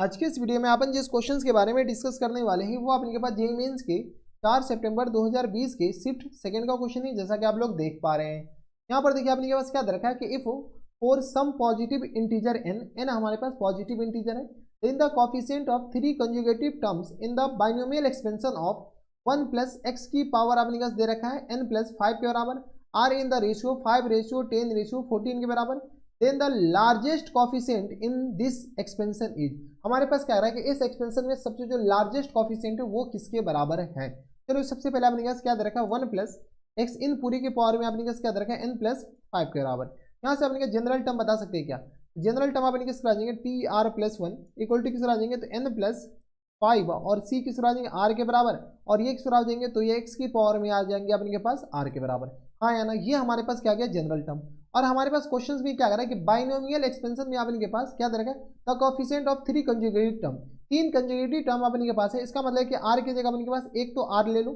आज के इस वीडियो में अपन जिस क्वेश्चंस के बारे में डिस्कस करने वाले हैं वो आपके पास जेईई मेंस के 4 सितंबर 2020 के शिफ्ट सेकंड का क्वेश्चन है, जैसा कि आप लोग देख पा रहे हैं। यहाँ पर देखिए आपके पास क्या दे रखा है कि if for some positive integer N हमारे पास पॉजिटिव इंटीजर है, then the coefficient of 3 conjugative terms in the binomial expansion of 1 plus X की पावर आपके पास दे रखा है n प्लस 5 के बराबर आर इन द रेशियो 5:10:14 के बराबर, then the largest coefficient in this expansion is. हमारे पास क्या रहा है कि इस एक्सपेंशन में सबसे जो लार्जेस्ट कोएफिशिएंट है वो किसके बराबर है। चलो सबसे पहले आपने क्या दे रखा है 1 प्लस एक्स इन पूरी के पावर में आपने क्या दे रखा है n प्लस 5 के बराबर। यहाँ से आपने जनरल टर्म बता सकते हैं क्या, जनरल टर्म आपने किस आ जाएंगे T R plus 1 equal to किस आ जाएंगे तो n प्लस 5 और c किस आ जाएंगे r के बराबर, और ये किस आ जाएंगे तो ये x की पावर में आ जाएंगे अपने के पास r के बराबर। हाँ या ना, ये हमारे पास क्या गया जनरल टर्म। और हमारे पास क्वेश्चंस भी क्या कर रहा है कि बाइनोमियल एक्सपेंशन में आपके पास क्या दे रखा है the coefficient of 3 conjugative term, 3 conjugative term अपने के पास है। इसका मतलब है कि r की जगह अपने के पास एक तो r ले लो,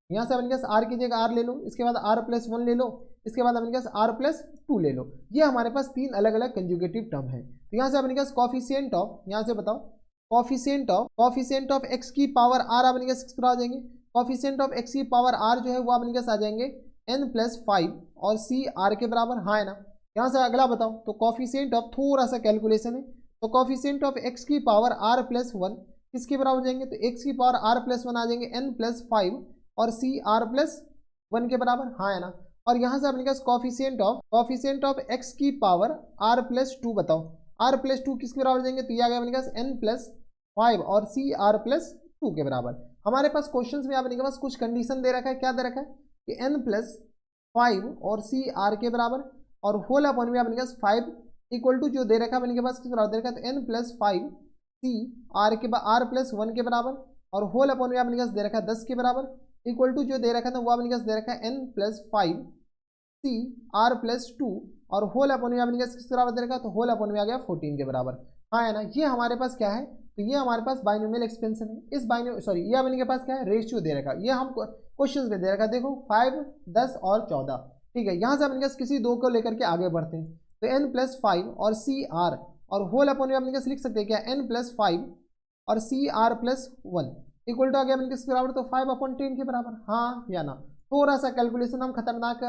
यहाँ से अपने पास r की जगह r ले लो, इसके बाद r प्लस 1 ले लो, इसके बाद अपने पास r प्लस 2 ले लो। ये हमारे पास 3 अलग अलग कंजुगेटिव टर्म है। तो यहाँ से अपने पास कोएफिशिएंट ऑफ, यहाँ से बताओ कोएफिशिएंट ऑफ x की पावर r अपने पास किस तरह आ जाएंगे, कोएफिशिएंट ऑफ x की पावर r जो है वो अपने पास आ जाएंगे n प्लस 5 और c r के बराबर। हाँ है ना। यहाँ से अगला बताओ तो कोएफिशिएंट ऑफ, थोड़ा सा कैलकुलेशन है, तो कोएफिशिएंट ऑफ x की पावर r प्लस 1 किसके बराबर जाएंगे तो x की पावर r प्लस 1 आ जाएंगे n प्लस 5 और c r प्लस 1 के बराबर। हाँ है ना। और यहाँ से अपने पास कोएफिशिएंट ऑफ x की पावर r प्लस 2 बताओ, r प्लस 2 किसके बराबर जाएंगे तो ये आ गया अपने पास n प्लस 5 और c r प्लस 2 के बराबर। हमारे पास क्वेश्चंस में अपने पास कुछ कंडीशन दे रखा है, क्या दे रखा है कि n प्लस 5 और c r के बराबर और होल अपॉन में अपने पास 5 इक्वल टू जो दे रखा है अपने पास किस बराबर दे रखा है तो n प्लस 5 c r के r प्लस 1 के बराबर और होल अपॉन में अपने पास दे रखा है 10 के बराबर इक्वल टू जो दे रखा था वो अपने पास दे रखा है n plus 5 c r plus 2 और होल अपॉन में अपने पास किस बराबर दे रखा है तो होल अपॉन में आ गया 14 के बराबर। हाँ है ना। ये हमारे पास क्या है तो ये हमारे पास बाइनोमियल एक्सपेंशन है। इस ये अपने के पास क्या है रेशियो दे रखा है, ये हम क्वेश्चन में दे रखा है। देखो 5, 10 और 14, ठीक है। यहाँ से अपने पास किसी दो को लेकर के आगे बढ़ते हैं तो n प्लस 5 और सी आर और होल अपॉन में अपने पास लिख सकते हैं क्या n प्लस 5 और C R plus 1 equal to आ गया अपने किसके बराबर तो 5/10 के बराबर। हाँ या ना। थोड़ा सा कैलकुलेशन हम खतरनाक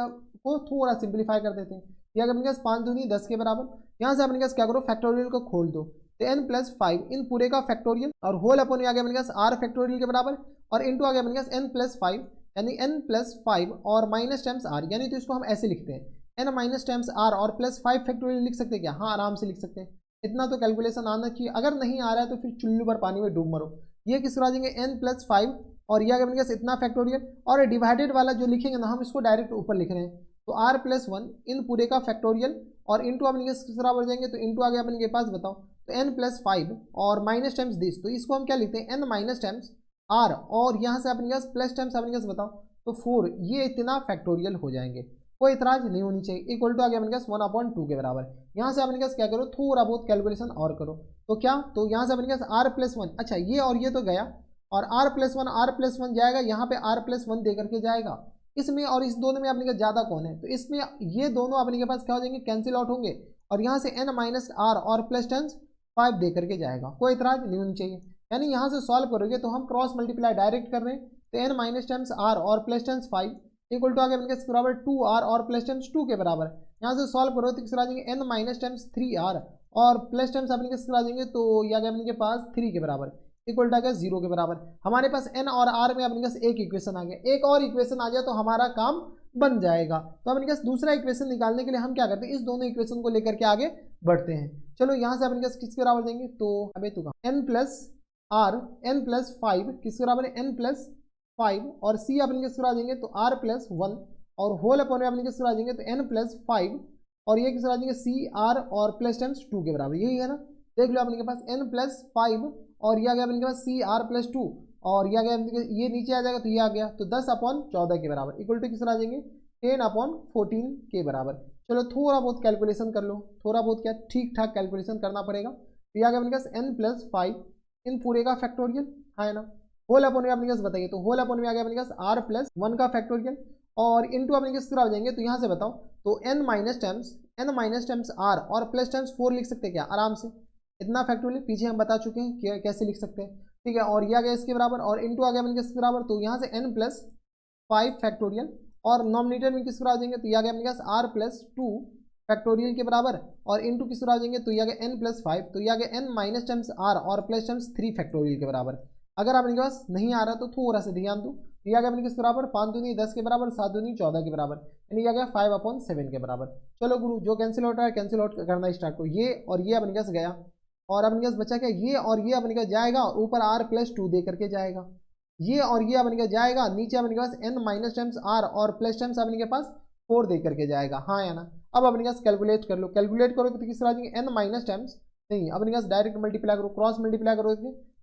को थोड़ा सिंप्लीफाई कर देते हैं। ये अगर अपने पास 5 दूनी 10 के बराबर, यहाँ से अपने पास क्या करो फैक्टोरियल को खोल दो तो n प्लस 5 इन पूरे का फैक्टोरियल और होल अपॉन में आ गया अपने पास r फैक्टोरियल के बराबर और इंटू आ गया अपने पास n प्लस 5 यानी n प्लस 5 और माइनस टाइम्स r, यानी तो इसको हम ऐसे लिखते हैं n माइनस टाइम्स r और प्लस 5 फैक्टोरियल लिख सकते हैं क्या, हाँ आराम से लिख सकते हैं। इतना तो कैलकुलेशन आना चाहिए, अगर नहीं आ रहा है तो फिर चुल्लू पर पानी में डूब मरो। ये किस आ जाएंगे n प्लस 5 और ये अगर मेरे इतना फैक्टोरियल और डिवाइडेड वाला जो लिखेंगे ना हम इसको डायरेक्ट ऊपर लिख रहे हैं तो r प्लस 1 इन पूरे का फैक्टोरियल और इंटू अपने किस बराबर जाएंगे तो इंटू आ गया अपने के पास बताओ तो n प्लस 5 और माइनस टाइम्स दिस, तो इसको हम क्या लिखते हैं n माइनस टाइम्स r और यहाँ से अपने पास प्लस टाइम्स अपने पास बताओ तो 4, ये इतना फैक्टोरियल हो जाएंगे, कोई इतराज नहीं होनी चाहिए। इक्वल टू आ गया अपने पास 1/2 के बराबर। यहाँ से अपने पास क्या करो थोड़ा बहुत कैलकुलेशन और करो तो क्या, तो यहाँ से अपने पास r प्लस 1, अच्छा ये और ये तो गया और r प्लस 1 जाएगा, यहाँ पे r प्लस 1 दे करके जाएगा इसमें, और इस दोनों में अपने के ज़्यादा कौन है तो इसमें ये दोनों अपने के पास क्या हो जाएंगे कैंसिल आउट होंगे और यहाँ से n माइनस r और प्लस टेंस 5 दे करके जाएगा, कोई इतराज नहीं होनी चाहिए। यानी यहाँ से सॉल्व करोगे तो हम क्रॉस मल्टीप्लाई डायरेक्ट कर रहे हैं तो n माइनस टाइम्स r और प्लस टेंस 5 इक्वल टू आ गया अपने बराबर 2r और प्लस टाइम्स 2 के बराबर। यहाँ से सॉल्व करो तो किस आ जाएंगे n माइनस टाइम्स 3r और प्लस टाइम्स अपने किस आ जाएंगे तो ये आ गया अपने पास 3 के बराबर इक्वल टू आ गया 0 के बराबर। हमारे पास n और r में अपने पास एक इक्वेशन आ गया, एक और इक्वेशन आ जाए तो हमारा काम बन जाएगा। तो अपने पास दूसरा इक्वेशन निकालने के लिए हम क्या करते हैं इस दोनों इक्वेशन को लेकर के आगे बढ़ते हैं। चलो यहाँ से अपने पास किसके बराबर देंगे तो अबे तू n plus r n plus 5 किसके बराबर है n प्लस 5 और c अपने किस आ जाएंगे तो r प्लस 1 और होल अपॉन में अपने किस आ जाएंगे तो n प्लस 5 और ये किस आ जाएंगे c r और प्लस टाइम्स 2 के बराबर, यही है ना। देख लो अपने के पास n प्लस 5 और ये आ गया अपने के पास सी आर प्लस 2 और ये आ गया ये नीचे आ जाएगा तो ये आ गया तो 10/14 के बराबर इक्वल टू किस आ जाएंगे 10/14 के बराबर। चलो थोड़ा बहुत कैलकुलेशन कर लो, थोड़ा बहुत क्या ठीक ठाक कैलकुलेशन करना पड़ेगा। तो ये आ गया अपने पास n प्लस 5 इन पूरे का फैक्टोरियल, है ना। होल अपॉन में अपने पास बताइए तो होल अपॉन में आ गया अपने पास r प्लस 1 का फैक्टोरियल और इंटू अपने किस तरह हो जाएंगे तो यहाँ से बताओ तो n माइनस टाइम्स r और प्लस टाइम्स 4 लिख सकते हैं क्या आराम से, इतना फैक्टोरियल पीछे हम बता चुके हैं कि कैसे लिख सकते हैं, ठीक है। और ये आ गया इसके बराबर और इंटू आ गया अपने किसके बराबर, तो यहाँ से n+5 फैक्टोरियल और नॉमिनेटर में किस पर आ जाएंगे, तो ये आ गया अपने पास r+2 फैक्टोरियल के बराबर और इंटू किस पर आ जाएंगे, तो ये आ गया n+5, तो ये आ गया n माइनस टाइम्स r और प्लस टाइम्स 3 फैक्टोरियल के बराबर। अगर आपके पास नहीं आ रहा तो थोड़ा सा ध्यान दो, ये आ गया अपने किस बराबर, 5 दूनी 10 के बराबर, 7 दूनी 14 के बराबर, यानी ये आ गया 5/7 के बराबर। चलो गुरु जो कैंसिल होता है कैंसिल आउट करना स्टार्ट करो, ये और ये अपने पास गया और अपने पास बचा क्या, ये और ये अपने पास जाएगा और ऊपर r+2 दे करके जाएगा, ये और ये अपने पास जाएगा, नीचे अपने पास n माइनस टाइम्स r और प्लस टाइम्स अपने के पास 4 दे करके जाएगा, हाँ या ना। अब अपने पास कैलकुलेट कर लो, कैलकुलेट करो तो किस तरह आ जाएंगे, n माइनस टाइम्स नहीं अपने पास डायरेक्ट मल्टीप्लाई करो, क्रॉस मल्टीप्लाई करो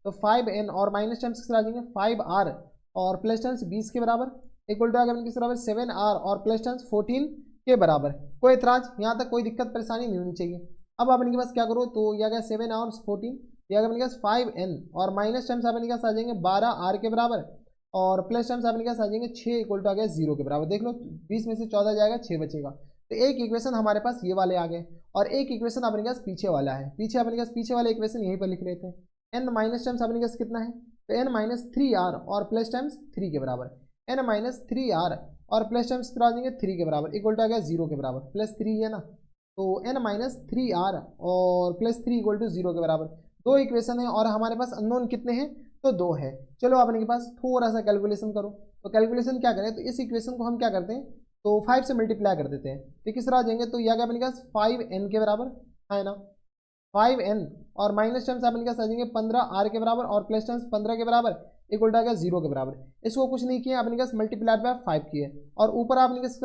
तो 5n और माइनस टाइम्स किस तरह आ जाएंगे 5r और प्लस टाइम्स 20 के बराबर इक्वल टू आ गया किस बराबर 7r और प्लस टाइम्स 14 के बराबर। कोई इतराज, यहाँ तक कोई दिक्कत परेशानी नहीं होनी चाहिए। अब अपने के पास क्या करो, तो यह आ गया 7 और 14, यह आ गया अपने पास 5n और माइनस टाइम्स अपने पास आ जाएंगे 12r के बराबर और प्लस टाइम्स अपने पास आ जाएंगे 6 इक्वल टू आ गया 0 के बराबर। देख लो 20 में से 14 जाएगा 6 बचेगा, तो एक इक्वेशन हमारे पास ये वाले आ गए और एक इक्वेशन अपने पास पीछे वाला है, पीछे अपने पास पीछे वाले इक्वेशन यहीं पर लिख लेते हैं। n माइनस टाइम्स अपने पास कितना है, तो n-3r और प्लस टाइम्स 3 के बराबर, n-3r और प्लस टाइम्स कितना आ जाएंगे 3 के बराबर इक्वल टू आ गया 0 के बराबर, प्लस 3 है ना, तो n-3r और प्लस 3 इक्वल टू 0 के बराबर। दो इक्वेशन है और हमारे पास अननोन कितने हैं, तो 2 है। चलो अपने के पास थोड़ा सा कैलकुलेशन करो, तो कैलकुलेशन क्या करें, तो इस इक्वेशन को हम क्या करते हैं, तो 5 से मल्टीप्लाई कर देते हैं, तो किस तरह आ जाएंगे, तो यह अपने पास 5n के बराबर है ना, 5n और माइनस टाइम्स अपने पास आ जाएंगे 15r के बराबर और प्लस टाइम्स 15 के बराबर इक्वल टू आ गया 0 के बराबर। इसको कुछ नहीं किया अपने पास मल्टीप्लाई बाय 5 किए और ऊपर आपने किस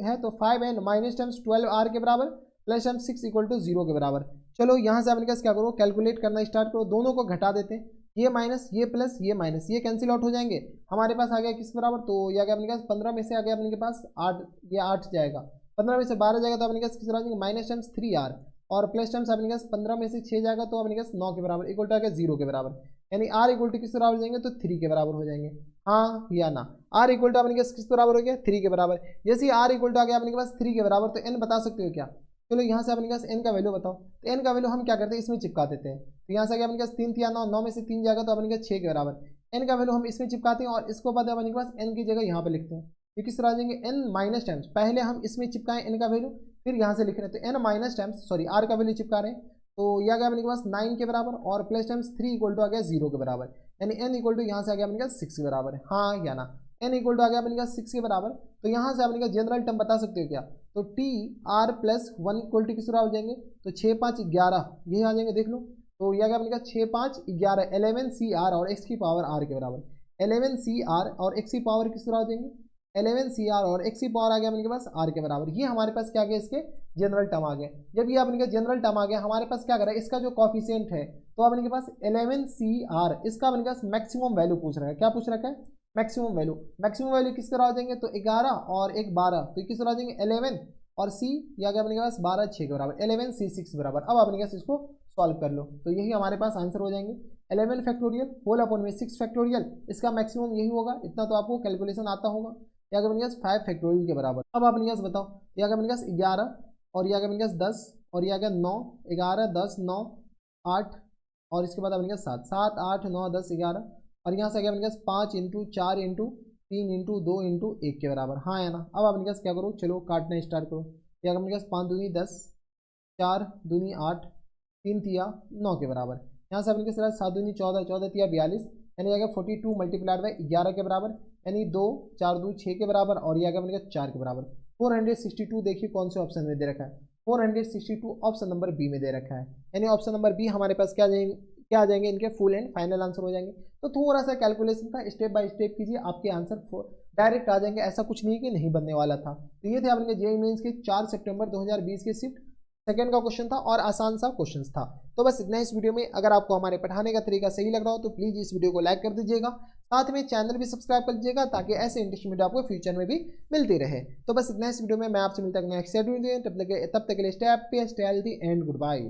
है, तो 5n माइनस टाइम्स 12r के बराबर प्लस टाइम्स 6 इक्वल टू 0 के बराबर। चलो यहाँ से अपने पास क्या करो, कैलकुलेट करना स्टार्ट करो, दोनों को घटा देते हैं, ये माइनस ये प्लस ये माइनस ये कैंसिल आउट हो जाएंगे, हमारे पास आ गया किस बराबर, तो ये आ गया अपने पास 15 में से आ गया अपने के पास 8, ये 8 जाएगा, 15 में से 12 जाएगा तो अपने पास किस बराबर आ जाएंगे माइनस टाइम्स 3r और प्लस टाइम्स अपने पास 15 में से 6 जाएगा तो अपने पास 9 के बराबर इक्वल टू आ गया 0 के बराबर, यानी r इक्वल टू किस बराबर हो जाएंगे, तो 3 के बराबर हो जाएंगे, हाँ या ना। r इक्वल टू अपने पास किस बराबर हो गया 3 के बराबर। जैसे ही r इक्वल टू आ गया अपने पास 3 के बराबर, तो n बता सकते हो क्या, चलो यहाँ से अपने पास n का वैल्यू बताओ, तो n का वैल्यू हम क्या करते हैं इसमें चिपका देते हैं, तो यहाँ से अपने पास 3 थी 9, 9 में से 3 जाएगा तो अपने पास 6 के बराबर, n का वैल्यू हम इसमें चिपकाते हैं और इसको बाद अपने पास n की जगह यहाँ पे लिखते हैं, तो किस तरह आ जाएंगे n माइनस टाइम्स, पहले हम इसमें चिपकाएं n का वैल्यू फिर यहाँ से लिख रहे हैं, तो n minus times sorry r का वैल्यू चिपका रहे हैं, तो यह आ गया अपने पास 9 के बराबर और प्लस टाइम्स 3 इक्वल टू आ गया 0 के बराबर, यानी n इक्वल टू यहाँ से आ गया अपने पास 6 के बराबर, हाँ या ना। n इक्वल टू आ गया अपने पास 6 के बराबर, तो यहाँ से अपने का जनरल टर्म बता सकते हो क्या, तो T R plus 1 equal to किस तरह हो जाएंगे, तो 6 5 11 ये आ जाएंगे, देख लो, तो यह आ गया अपने का 6 5 11 11 सी आर और x की पावर r के बराबर, 11 सी आर और x की पावर किस तरह हो जाएंगे 11 सी आर और x की पावर आ गया अपने के पास r के बराबर। ये हमारे पास क्या आ गया, इसके जनरल टर्म आ गया। जब ये अपने का जनरल टर्म आ गया हमारे पास क्या करा, इसका जो कॉफिशिएंट है तो अपने के पास 11 सी आर, इसका अपने पास मैक्सिमम वैल्यू पूछ रखा है, क्या पूछ रखा है, मैक्सिमम वैल्यू। मैक्सिमम वैल्यू किस तरह आ जाएंगे, तो 11 और 1 12, तो किस तरह आ जाएंगे 11 और सी या गया अपने के पास 12 6 के बराबर, 11 सी 6 बराबर। अब अपने पास इसको सॉल्व कर लो, तो यही हमारे पास आंसर हो जाएंगे 11 फैक्टोरियल होल अपॉन में 6 फैक्टोरियल, इसका मैक्सिमम यही होगा, इतना तो आपको कैलकुलेशन आता होगा, या अपने पास 5 फैक्टोरियल के बराबर। अब अपने पास बताओ, या अपने पास 11 और या अपने पास 10 और या 9 11 10 9 8 और इसके बाद अपने पास 7 7 8 9 10 11 और यहाँ से आ गया अपने पास 5 इंटू 4 इंटू 3 इंटू 2 इंटू 1 के बराबर, हाँ है ना। अब अपने पास क्या करो, चलो काटना स्टार्ट करो, या अपने पास 5 दूनी 10 4 दूनी 8 3 तिया 9 के बराबर, यहाँ से अपने के साथ 7 दूनी 14 14 तिया 42, यानी आएगा 42 मल्टीप्लाइड बाई 11 के बराबर, यानी 2 4 2 6 के बराबर और ये आएगा अपने का 4 के बराबर। 462 देखिए कौन से ऑप्शन में दे रखा है, 462 ऑप्शन नंबर बी में दे रखा है, यानी ऑप्शन नंबर बी हमारे पास क्या आ जाएंगे इनके फुल एंड फाइनल आंसर हो जाएंगे। तो थोड़ा सा कैलकुलेशन था, स्टेप बाय स्टेप कीजिए, आपके आंसर डायरेक्ट आ जाएंगे, ऐसा कुछ नहीं कि नहीं बनने वाला था। तो ये थे आपके जेईई मेंस के 4 सितंबर 2020 के शिफ्ट सेकंड का क्वेश्चन था और आसान सा क्वेश्चन था। तो बस इतना इस वीडियो में। अगर आपको हमारे पढ़ाने का तरीका सही लग रहा हो तो प्लीज इस वीडियो को लाइक कर दीजिएगा, साथ में चैनल भी सब्सक्राइब कर लीजिएगा ताकि ऐसे इंटरेस्टिंग वीडियो आपको फ्यूचर में भी मिलती रहे। तो बस इतना इस वीडियो में, मैं आपसे मिलता हूं नेक्स्ट वीडियो, तब तक के लिए stay happy, stay healthy and good bye.